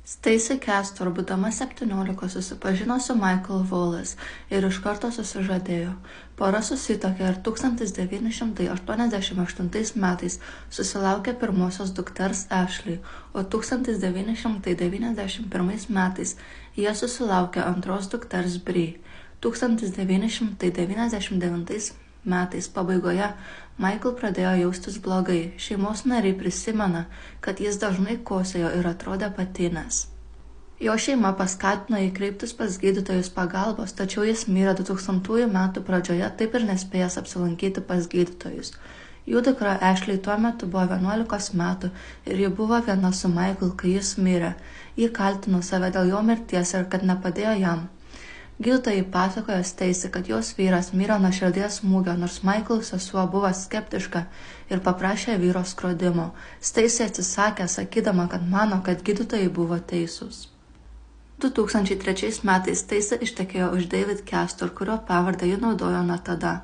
Stacey Castor, būdama 17, susipažino su Michael Wallace ir iš karto susižadėjo. Pora susituokė ir 1988 metais susilaukė pirmosios dukters Ashley, o 1991 metais jie susilaukė antros dukters Bree. 1999 metais pabaigoje Michael pradėjo jaustis blogai. Šeimos nariai prisimena, kad jis dažnai kosėjo ir atrodė patinęs. Jo šeima paskatino jį kreiptis pas gydytojus pagalbos, tačiau jis mirė 2000 metų pradžioje, taip ir nespėjęs apsilankyti pas gydytojus. Jų dukra Ashley tuo metu buvo 11 metų ir ji buvo viena su Michael, kai jis mirė. Ji kaltino save dėl jo mirties ir kad nepadėjo jam. Gydytojai pasakojo Stacey, kad jos vyras mirė nuo širdies smūgio, nors Michael sesuo buvo skeptiška ir paprašė vyro skrodimo. Stacey atsisakė, sakydama, kad mano, kad gydytojai buvo teisūs. 2003 metais Stacey ištekėjo už David Castor, kurio pavardę ji naudojo nuo tada.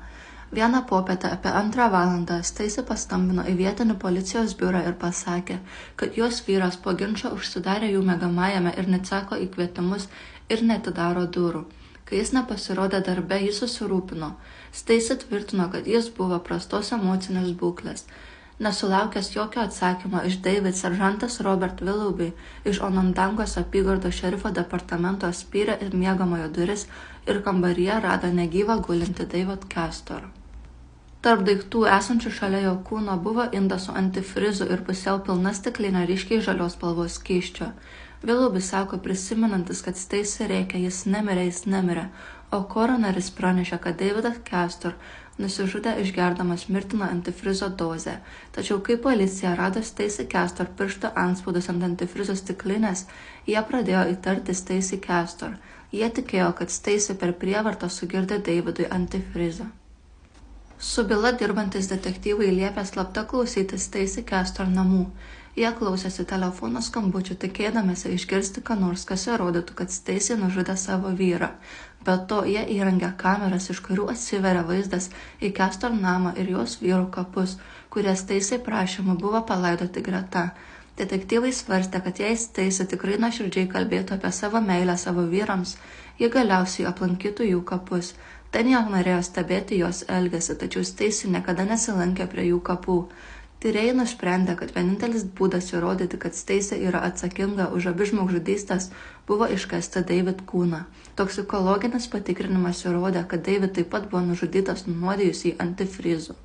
Vieną popietę apie 2 valandą Stacey paskambino į vietinį policijos biurą ir pasakė, kad jos vyras po ginčo užsidarė jų miegamajame ir neatsako į kvietimus ir neatidaro durų. Kai jis nepasirodė darbe, jis susirūpino. Stacey tvirtino, kad jis buvo prastos emocinės būklės. Nesulaukęs jokio atsakymo iš David, seržantas Robert Willoughby iš Onondagos apygardos šerifo departamento spyrė ir miegamojo duris ir kambaryje rado negyvą gulintį David Castor. Tarp daiktų esančių šalia jo kūno buvo indas su antifrizu ir pusiau pilna stiklinė ryškiai žalios spalvos skysčio. Willoughby sako prisimenantis, kad Stacey rėkė, jis nemirė, o koroneris pranešė, kad Davidas Castor nusižudė išgerdamas mirtiną antifrizo dozę. Tačiau kai policija rado Stacey Castor piršto antspaudus ant antifrizo stiklinės, jie pradėjo įtarti Stacey Castor. Jie tikėjo, kad Stacey per prievartą sugirdė Davidui antifrizą. Su byla dirbantis detektyvai liepė slapta klausyti Stacey Castor namų. Jie klausėsi telefono skambučių, tikėdamėsi išgirsti ką nors, kas įrodytų, kad Stacey nužudė savo vyrą. Be to, jie įrengė kameras, iš kurių atsiveria vaizdas į Castor namą ir jos vyrų kapus, kurie Stacey prašymu buvo palaidoti greta. Detektyvai svarstė, kad jei Stacey tikrai nuoširdžiai kalbėtų apie savo meilę savo vyrams, jie galiausiai aplankytų jų kapus. Ten jie norėjo stebėti jos elgesį, tačiau Stacey niekada nesilankė prie jų kapų. Tyrėjai nusprendė, kad vienintelis būdas įrodyti, kad Stacey yra atsakinga už abi žmogžudystes, buvo iškasti David kūną. Toksikologinis patikrinimas įrodė, kad David taip pat buvo nužudytas nunuodijus jį antifrizu.